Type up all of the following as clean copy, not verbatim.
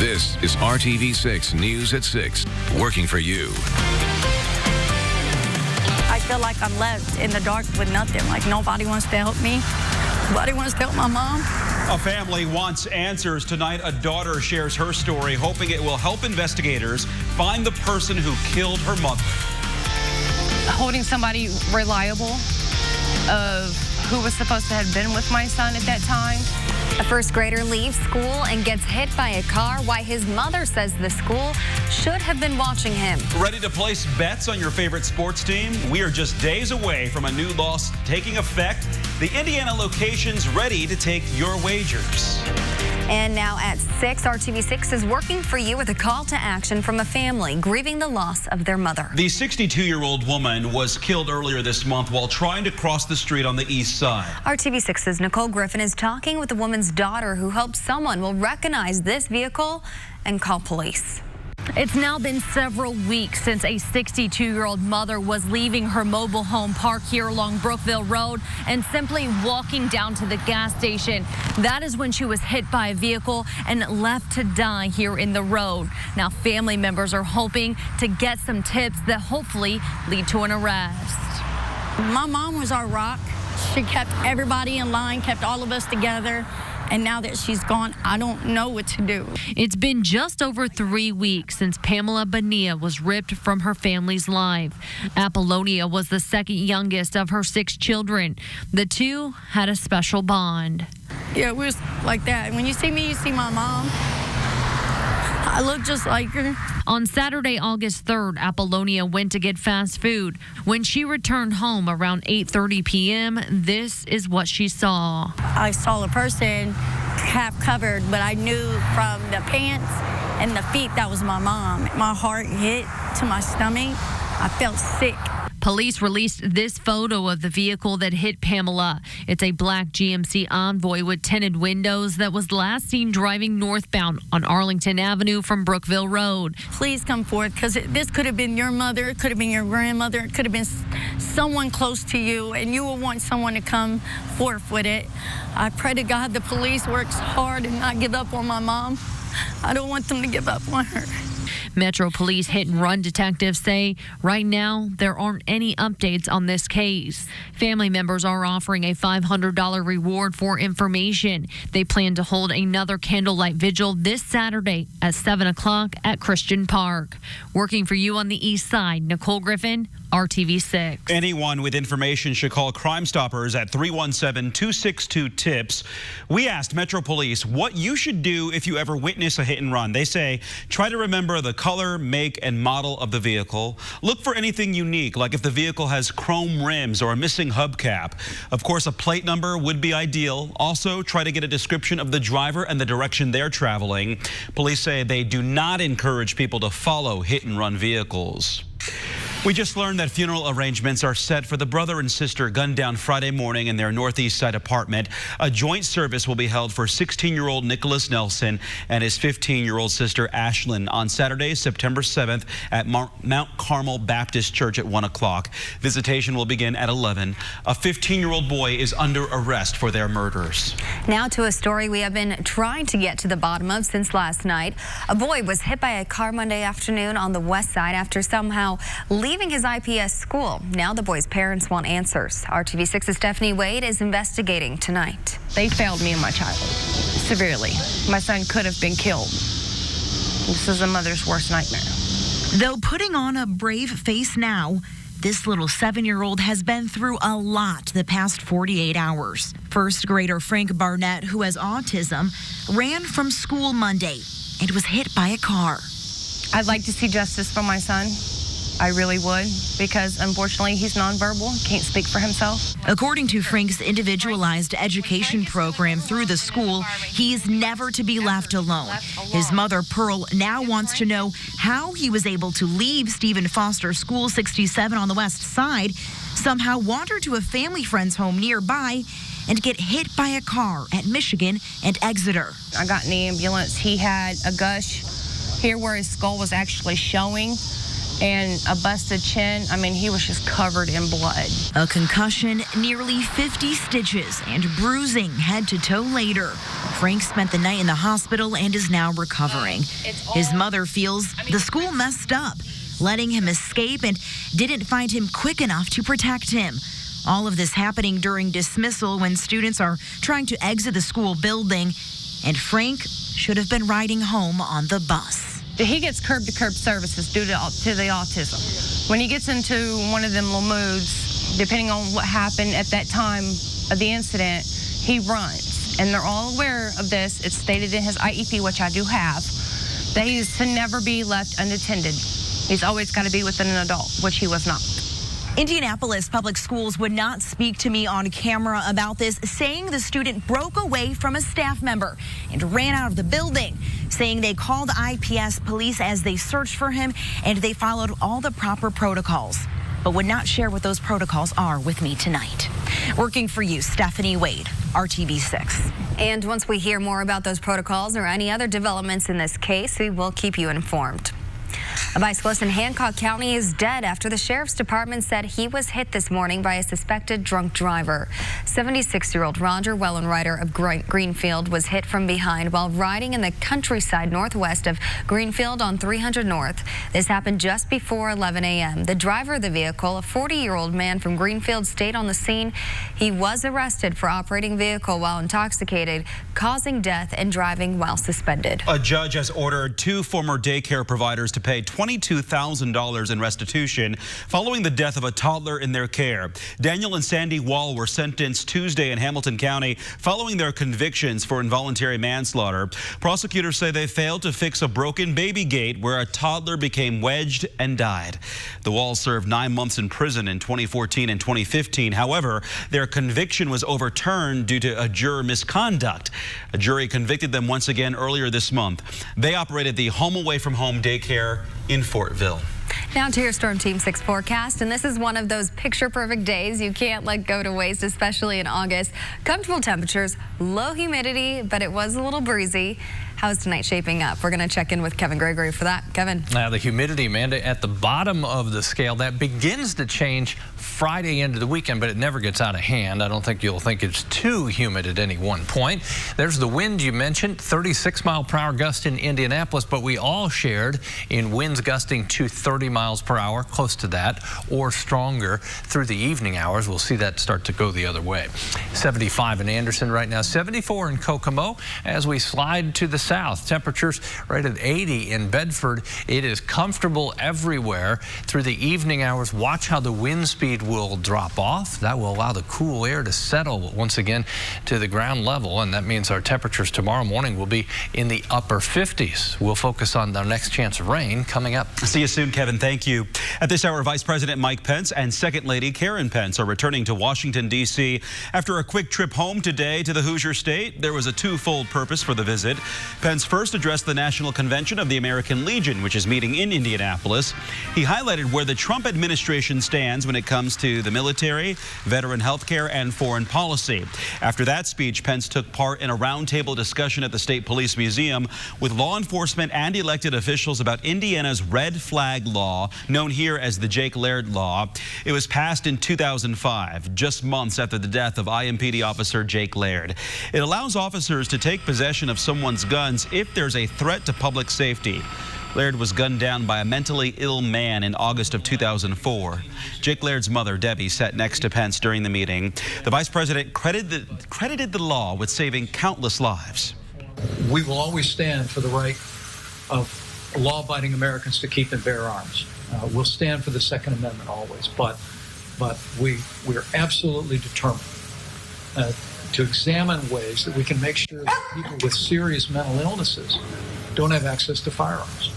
This is RTV6 News at 6, working for you. I feel like I'm left in the dark with nothing, like nobody wants to help me. Nobody wants to help my mom. A family wants answers. Tonight, a daughter shares her story, hoping it will help investigators find the person who killed her mother. Holding somebody reliable of who was supposed to have been with my son at that time. A first grader leaves school and gets hit by a car, why his mother says the school should have been watching him. Ready to place bets on your favorite sports team? We are just days away from a new law taking effect. The Indiana location's ready to take your wagers. And now at 6, RTV6 is working for you with a call to action from a family grieving the loss of their mother. The 62-year-old woman was killed earlier this month while trying to cross the street on the east side. RTV6's Nicole Griffin is talking with the woman's daughter who hopes someone will recognize this vehicle and call police. It's now been several weeks since a 62-year-old mother was leaving her mobile home park here along Brookville Road and simply walking down to the gas station. That is when she was hit by a vehicle and left to die here in the road. Now, family members are hoping to get some tips that hopefully lead to an arrest. My mom was our rock. She kept everybody in line, kept all of us together. And now that she's gone, I don't know what to do. It's been just over 3 weeks since Pamela Bonilla was ripped from her family's life. Apollonia was the second youngest of her 6 children. The two had a special bond. Yeah, we was like that. When you see me, you see my mom. I look just like her. On Saturday, August 3rd, Apollonia went to get fast food. When she returned home around 8:30 p.m., this is what she saw. I saw a person half covered, but I knew from the pants and the feet that was my mom. My heart hit to my stomach. I felt sick. Police released this photo of the vehicle that hit Pamela. It's a black GMC Envoy with tinted windows that was last seen driving northbound on Arlington Avenue from Brookville Road. Please come forward, because this could have been your mother, it could have been your grandmother, it could have been someone close to you, and you will want someone to come forth with it. I pray to God the police works hard and not give up on my mom. I don't want them to give up on her. Metro Police hit-and-run detectives say right now there aren't any updates on this case. Family members are offering a $500 reward for information. They plan to hold another candlelight vigil this Saturday at 7 o'clock at Christian Park. Working for you on the east side, Nicole Griffin, RTV6. Anyone with information should call Crime Stoppers at 317-262-TIPS. We asked Metro Police what you should do if you ever witness a hit and run. They say try to remember the color, make, and model of the vehicle. Look for anything unique, like if the vehicle has chrome rims or a missing hubcap. Of course, a plate number would be ideal. Also, try to get a description of the driver and the direction they're traveling. Police say they do not encourage people to follow hit-and-run vehicles. We just learned that funeral arrangements are set for the brother and sister gunned down Friday morning in their Northeast Side apartment. A joint service will be held for 16-year-old Nicholas Nelson and his 15-year-old sister Ashlyn on Saturday, September 7th at Mount Carmel Baptist Church at 1 o'clock. Visitation will begin at 11. A 15-year-old boy is under arrest for their murders. Now to a story we have been trying to get to the bottom of since last night. A boy was hit by a car Monday afternoon on the west side after somehow leaving his IPS school. Now the boy's parents want answers. RTV6's Stephanie Wade is investigating tonight. They failed me and my child severely. My son could have been killed. This is a mother's worst nightmare. Though putting on a brave face now, this little 7-year-old has been through a lot the past 48 hours. First grader Frank Barnett, who has autism, ran from school Monday and was hit by a car. I'd like to see justice for my son. I really would, because unfortunately he's nonverbal, can't speak for himself. According to Frank's individualized education program through the school, he is never to be left alone. His mother, Pearl, now wants to know how he was able to leave Stephen Foster School 67 on the west side, somehow wander to a family friend's home nearby, and get hit by a car at Michigan and Exeter. I got in the ambulance. He had a gush here where his skull was actually showing, and a busted chin. I mean, he was just covered in blood. A concussion, nearly 50 stitches, and bruising head to toe later. Frank spent the night in the hospital and is now recovering. His mother feels the school messed up, letting him escape and didn't find him quick enough to protect him. All of this happening during dismissal when students are trying to exit the school building, and Frank should have been riding home on the bus. He gets curb-to-curb services due to the autism. When he gets into one of them little moods, depending on what happened at that time of the incident, he runs. And they're all aware of this. It's stated in his IEP, which I do have, that he is to never be left unattended. He's always got to be with an adult, which he was not. Indianapolis Public Schools would not speak to me on camera about this, saying the student broke away from a staff member and ran out of the building, saying they called IPS police as they searched for him and they followed all the proper protocols, but would not share what those protocols are with me tonight. Working for you, Stephanie Wade, RTV6. And once we hear more about those protocols or any other developments in this case, we will keep you informed. A bicyclist in Hancock County is dead after the sheriff's department said he was hit this morning by a suspected drunk driver. 76-year-old Roger Wellenreiter of Greenfield was hit from behind while riding in the countryside northwest of Greenfield on 300 North. This happened just before 11 a.m. The driver of the vehicle, a 40-year-old man from Greenfield, stayed on the scene. He was arrested for operating a vehicle while intoxicated, causing death, and driving while suspended. A judge has ordered 2 former daycare providers to pay $22,000 in restitution following the death of a toddler in their care. Daniel and Sandy Wall were sentenced Tuesday in Hamilton County following their convictions for involuntary manslaughter. Prosecutors say they failed to fix a broken baby gate where a toddler became wedged and died. The Walls served 9 months in prison in 2014 and 2015. However, their conviction was overturned due to a juror misconduct. A jury convicted them once again earlier this month. They operated the home away from home daycare in Fortville. Now to your Storm Team 6 forecast, and this is one of those picture-perfect days you can't let go to waste, especially in August. Comfortable temperatures, low humidity, but it was a little breezy. How's tonight shaping up? We're going to check in with Kevin Gregory for that. Kevin. Now, the humidity, Amanda, at the bottom of the scale, that begins to change Friday into the weekend, but it never gets out of hand. I don't think you'll think it's too humid at any one point. There's the wind you mentioned, 36-mile-per-hour gust in Indianapolis, but we all shared in winds gusting to 30 miles per hour, close to that, or stronger through the evening hours. We'll see that start to go the other way. 75 in Anderson right now, 74 in Kokomo as we slide to the south. Temperatures right at 80 in Bedford. It is comfortable everywhere through the evening hours. Watch how the wind speed will drop off. That will allow the cool air to settle once again to the ground level, and that means our temperatures tomorrow morning will be in the upper 50s. We'll focus on our next chance of rain coming up. See you soon, Kevin. Thank you. At this hour, Vice President Mike Pence and Second Lady Karen Pence are returning to Washington, D.C. After a quick trip home today to the Hoosier State, there was a twofold purpose for the visit. Pence first addressed the National Convention of the American Legion, which is meeting in Indianapolis. He highlighted where the Trump administration stands when it comes to the military, veteran health care, and foreign policy. After that speech, Pence took part in a roundtable discussion at the State Police Museum with law enforcement and elected officials about Indiana's red flag law, known here as the Jake Laird Law. It was passed in 2005, just months after the death of IMPD officer Jake Laird. It allows officers to take possession of someone's guns if there's a threat to public safety. Laird was gunned down by a mentally ill man in August of 2004. Jake Laird's mother, Debbie, sat next to Pence during the meeting. The vice president credited the law with saving countless lives. We will always stand for the right of law-abiding Americans to keep and bear arms. We'll stand for the Second Amendment always, but we're absolutely determined to examine ways that we can make sure that people with serious mental illnesses don't have access to firearms.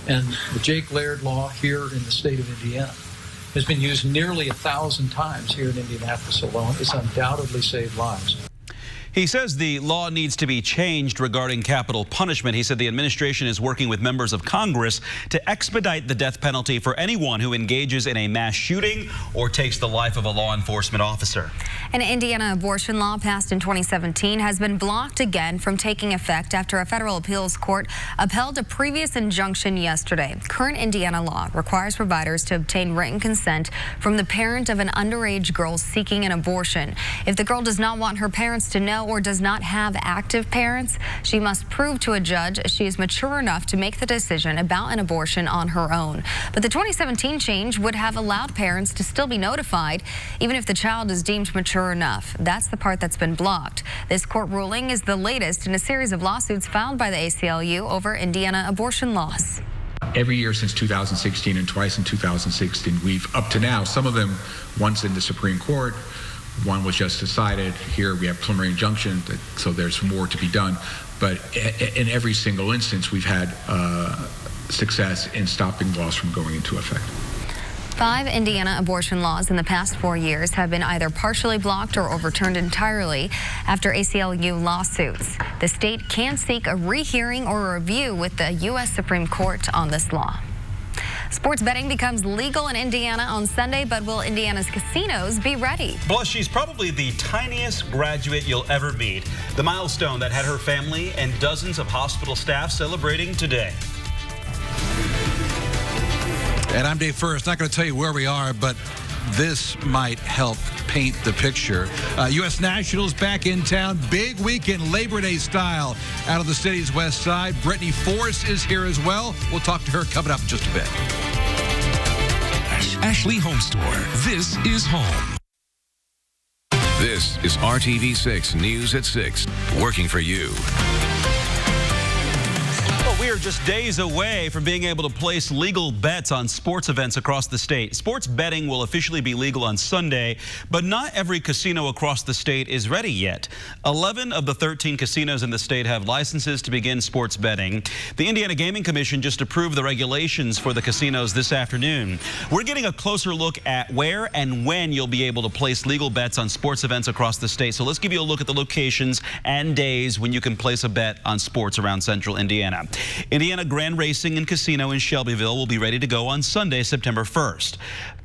And the Jake Laird Law here in the state of Indiana has been used nearly 1,000 times here in Indianapolis alone. It's undoubtedly saved lives. He says the law needs to be changed regarding capital punishment. He said the administration is working with members of Congress to expedite the death penalty for anyone who engages in a mass shooting or takes the life of a law enforcement officer. An Indiana abortion law passed in 2017 has been blocked again from taking effect after a federal appeals court upheld a previous injunction yesterday. Current Indiana law requires providers to obtain written consent from the parent of an underage girl seeking an abortion. If the girl does not want her parents to know or does not have active parents, she must prove to a judge she is mature enough to make the decision about an abortion on her own. But the 2017 change would have allowed parents to still be notified, even if the child is deemed mature enough. That's the part that's been blocked. This court ruling is the latest in a series of lawsuits filed by the ACLU over Indiana abortion laws. Every year since 2016 and twice in 2016, we've, up to now, some of them, once in the Supreme Court, one was just decided. Here we have preliminary injunction, so there's more to be done. But in every single instance, we've had success in stopping laws from going into effect. 5 Indiana abortion laws in the past 4 years have been either partially blocked or overturned entirely after ACLU lawsuits. The state can seek a rehearing or a review with the U.S. Supreme Court on this law. Sports betting becomes legal in Indiana on Sunday, but will Indiana's casinos be ready? Plus, she's probably the tiniest graduate you'll ever meet. The milestone that had her family and dozens of hospital staff celebrating today. And I'm Dave First. Not going to tell you where we are, but this might help paint the picture. U.S. Nationals back in town. Big weekend, Labor Day style, out of the city's west side. Brittany Force is here as well. We'll talk to her coming up in just a bit. Ashley Home Store. This is home. This is RTV6 News at 6. Working for you. We are just days away from being able to place legal bets on sports events across the state. Sports betting will officially be legal on Sunday, but not every casino across the state is ready yet. 11 of the 13 casinos in the state have licenses to begin sports betting. The Indiana Gaming Commission just approved the regulations for the casinos this afternoon. We're getting a closer look at where and when you'll be able to place legal bets on sports events across the state. So let's give you a look at the locations and days when you can place a bet on sports around central Indiana. Indiana Grand Racing and Casino in Shelbyville will be ready to go on Sunday, September 1st.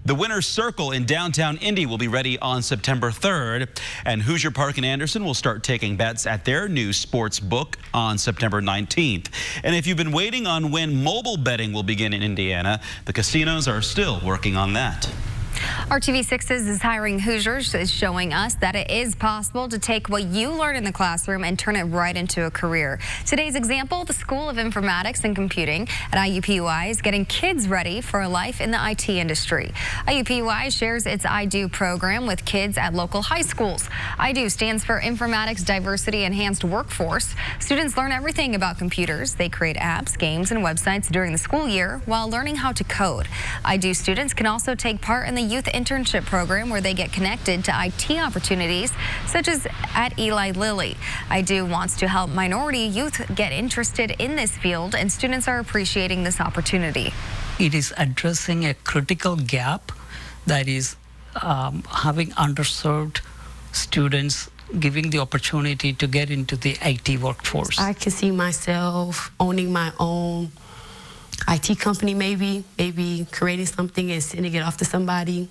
The Winner's Circle in downtown Indy will be ready on September 3rd. And Hoosier Park in Anderson will start taking bets at their new sports book on September 19th. And if you've been waiting on when mobile betting will begin in Indiana, the casinos are still working on that. RTV6's is Hiring Hoosiers is showing us that it is possible to take what you learn in the classroom and turn it right into a career. Today's example, the School of Informatics and Computing at IUPUI is getting kids ready for a life in the IT industry. IUPUI shares its I-DO program with kids at local high schools. I-DO stands for Informatics Diversity Enhanced Workforce. Students learn everything about computers. They create apps, games, and websites during the school year while learning how to code. I-DO students can also take part in the Youth Internship Program where they get connected to IT opportunities such as at Eli Lilly. I-DO wants to help minority youth get interested in this field, and students are appreciating this opportunity. It is addressing a critical gap that is having underserved students, giving the opportunity to get into the IT workforce. I can see myself owning my own IT company, maybe creating something and sending it off to somebody.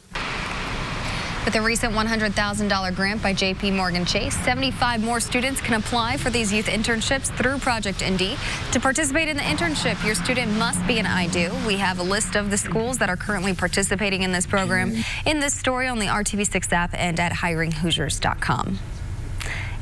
With a recent $100,000 grant by JP Morgan Chase, 75 more students can apply for these youth internships through Project Indy. To participate in the internship, your student must be an I-DO. We have a list of the schools that are currently participating in this program in this story on the RTV6 app and at hiringhoosiers.com.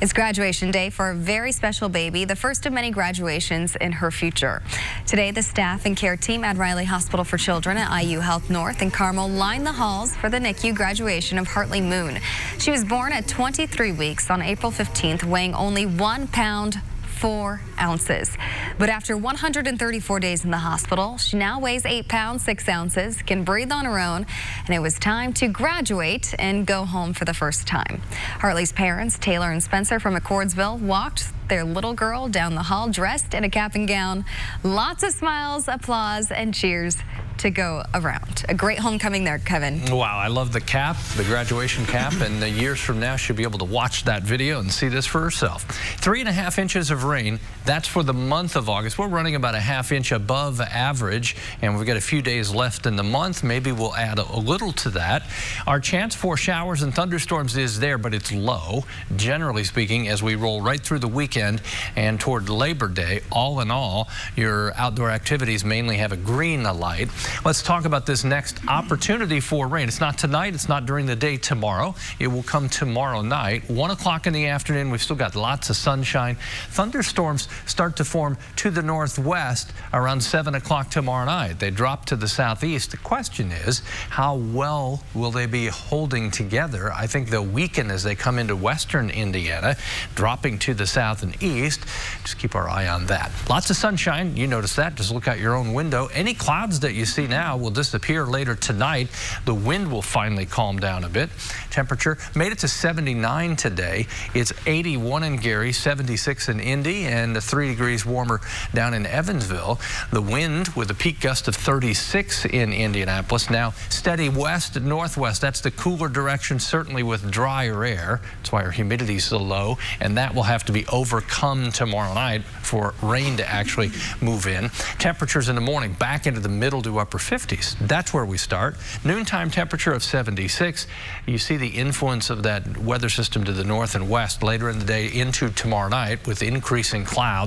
It's graduation day for a very special baby, the first of many graduations in her future. Today, the staff and care team at Riley Hospital for Children at IU Health North in Carmel lined the halls for the NICU graduation of Hartley Moon. She was born at 23 weeks on April 15th, weighing only 1 pound, 4 ounces. But after 134 days in the hospital, she now weighs 8 pounds, 6 ounces, can breathe on her own, and it was time to graduate and go home for the first time. Hartley's parents, Taylor and Spencer from McCordsville, walked their little girl down the hall dressed in a cap and gown. Lots of smiles, applause, and cheers to go around. A great homecoming there, Kevin. Wow, I love the cap, the graduation cap, and years from now she'll be able to watch that video and see this for herself. 3.5 inches of rain. That's for the month of August. We're running about a ½ inch above average, and we've got a few days left in the month. Maybe we'll add a little to that. Our chance for showers and thunderstorms is there, but it's low, generally speaking, as we roll right through the weekend and toward Labor Day. All in all, your outdoor activities mainly have a green light. Let's talk about this next opportunity for rain. It's not tonight. It's not during the day tomorrow. It will come tomorrow night. 1 o'clock in the afternoon, we've still got lots of sunshine. Thunderstorms start to form to the northwest around 7 o'clock tomorrow night. They drop to the southeast. The question is, how well will they be holding together? I think they'll weaken as they come into western Indiana, dropping to the south and east. Just keep our eye on that. Lots of sunshine. You notice that. Just look out your own window. Any clouds that you see now will disappear later tonight. The wind will finally calm down a bit. Temperature made it to 79 today. It's 81 in Gary, 76 in Indy, and 3 degrees warmer down in Evansville. The wind with a peak gust of 36 in Indianapolis. Now steady west and northwest. That's the cooler direction, certainly with drier air. That's why our humidity is so low, and that will have to be overcome tomorrow night for rain to actually move in. Temperatures in the morning back into the middle to upper 50s. That's where we start. Noontime temperature of 76. You see the influence of that weather system to the north and west later in the day into tomorrow night with increasing clouds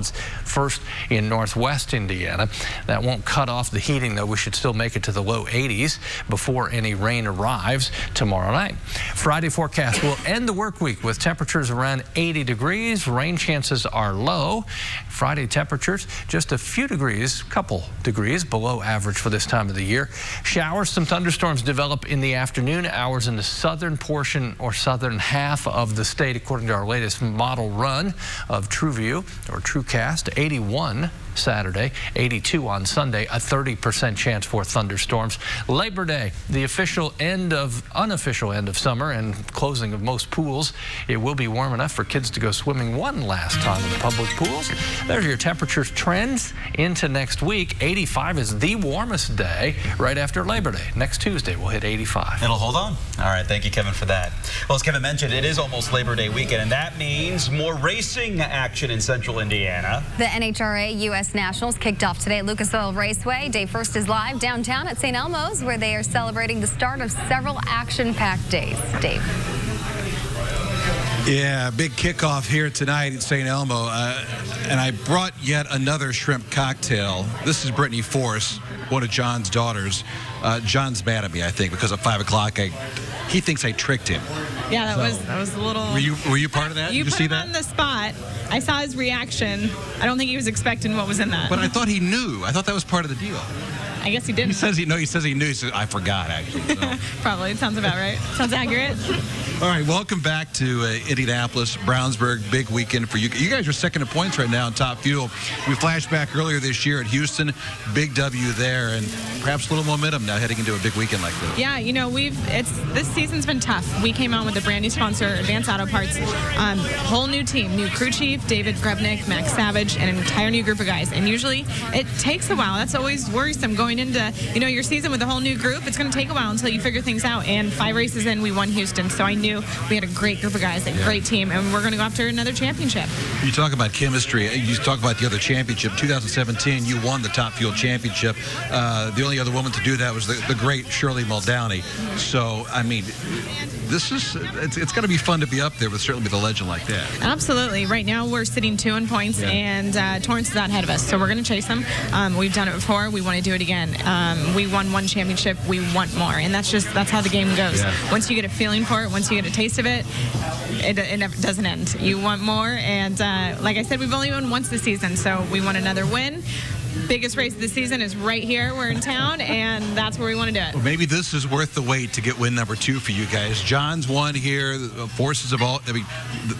first in northwest Indiana. That won't cut off the heating, though. We should still make it to the low 80s before any rain arrives tomorrow night. Friday forecast will end the work week with temperatures around 80 degrees. Rain chances are low. Friday temperatures just a few degrees, couple degrees below average for this time of the year. Showers, some thunderstorms develop in the afternoon hours in the southern portion or southern half of the state, according to our latest model run of TrueView or TrueCast. 81 Saturday, 82 on Sunday, a 30% chance for thunderstorms. Labor Day, the unofficial end of summer and closing of most pools. It will be warm enough for kids to go swimming one last time in the public pools. There's your temperatures trends into next week. 85 is the warmest day right after Labor Day. Next Tuesday, we'll hit 85. It'll hold on. All right, thank you, Kevin, for that. Well, as Kevin mentioned, it is almost Labor Day weekend, and that means more racing action in central Indiana. The NHRA U.S. Nationals kicked off today at Lucas Oil Raceway. Day first is live downtown at St. Elmo's, where they are celebrating the start of several action-packed days. Dave. Yeah, big kickoff here tonight at St. Elmo. And I brought yet another shrimp cocktail. This is Brittany Force, one of John's daughters. John's mad at me, I think, because at 5 o'clock, he thinks I tricked him. Yeah, that was a little... Were you part of that? You Did you put see him that? on the spot. I saw his reaction. I don't think he was expecting what was in that. But I thought he knew. I thought that was part of the deal. I guess he didn't. He says he knew. He says, I forgot, actually. So. Probably. It sounds about right. Sounds accurate. All right, welcome back to Indianapolis, Brownsburg. Big weekend for you. You guys are second in points right now in Top Fuel. We flashed back earlier this year at Houston. Big W there, and perhaps a little momentum now heading into a big weekend like this. Yeah, you know, this season's been tough. We came out with a brand new sponsor, Advanced Auto Parts. Whole new team, new crew chief, David Grebnick, Max Savage, and an entire new group of guys. And usually it takes a while. That's always worrisome going into, your season with a whole new group. It's going to take a while until you figure things out. And 5 races in, we won Houston. So I knew we had a great group of guys, a great team, and we're going to go after another championship. You talk about chemistry. You talk about the other championship. 2017, you won the Top Fuel Championship. The only other woman to do that was the great Shirley Muldowney. So, I mean, it's going to be fun to be up there with certainly with a legend like that. Absolutely. Right now we're sitting 2 in points, and Torrance is out ahead of us. So we're going to chase them. We've done it before. We want to do it again. We won 1 championship. We want more, and that's how the game goes. Yeah. Once you get a feeling for it, once you get a taste of it, it never doesn't end. You want more, and like I said, we've only won once this season, so we want another win. Biggest race of the season is right here. We're in town, and that's where we want to do it. Well, maybe this is worth the wait to get win number 2 for you guys. John's won here. Forces of all. I mean,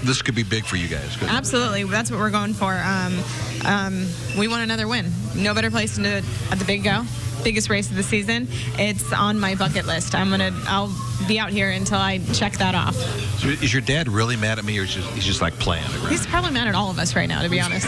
this could be big for you guys. Absolutely, that's what we're going for. We want another win. No better place to do it at the Big Go. Biggest race of the season. It's on my bucket list. I'll be out here until I check that off. So is your dad really mad at me, or he's just like playing? He's probably mad at all of us right now, to be honest.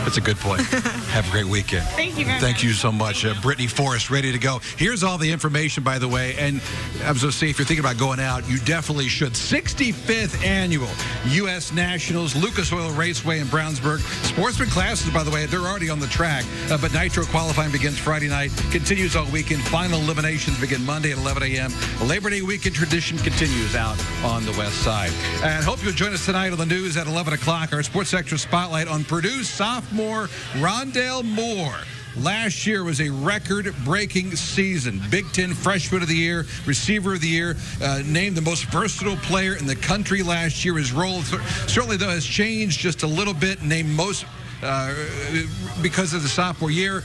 That's a good point. Have a great weekend. Thank you very much. Thank you so much. Brittany Forrest, ready to go. Here's all the information, by the way. And I was going to say, if you're thinking about going out, you definitely should. 65th Annual U.S. Nationals, Lucas Oil Raceway in Brownsburg. Sportsman classes, by the way, they're already on the track. But Nitro qualifying begins Friday night, continues all weekend. Final eliminations begin Monday at 11 a.m. Labor Day weekend tradition continues out on the west side. And hope you'll join us tonight on the news at 11 o'clock. Our Sports Extra Spotlight on Purdue's sophomore Rondale Moore. Last year was a record-breaking season. Big Ten Freshman of the Year, Receiver of the Year, named the most versatile player in the country last year. His role certainly, though, has changed just a little bit, named most because of the sophomore year.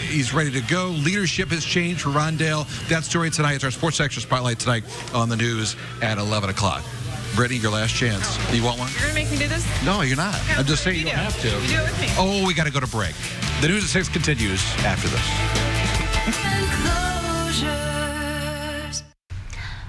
He's ready to go. Leadership has changed for Rondale. That story tonight is our Sports Extra Spotlight tonight on the news at 11 o'clock. Brittany, your last chance. Do you want one? You're going to make me do this? No, you're not. No, I'm just saying you don't have to. You do it with me. Oh, we got to go to break. The news at 6 continues after this.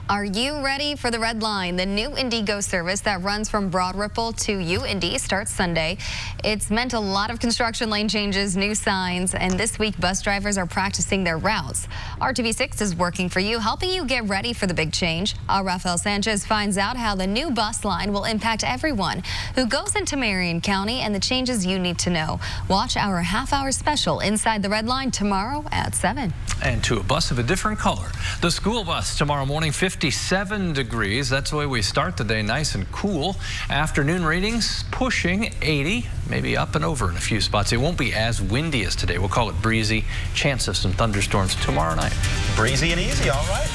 Are you ready for the Red Line? The new Indigo service that runs from Broad Ripple to UIndy starts Sunday. It's meant a lot of construction lane changes, new signs, and this week bus drivers are practicing their routes. RTV6 is working for you, helping you get ready for the big change. Our Rafael Sanchez finds out how the new bus line will impact everyone who goes into Marion County and the changes you need to know. Watch our half-hour special Inside the Red Line tomorrow at 7. And to a bus of a different color. The school bus tomorrow morning, 57 degrees. That's the way we start the day, nice and cool. Afternoon readings pushing 80, maybe up and over in a few spots. It won't be as windy as today. We'll call it breezy. Chance of some thunderstorms tomorrow night. Breezy and easy, all right.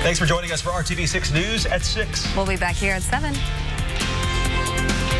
Thanks for joining us for RTV6 News at 6. We'll be back here at 7.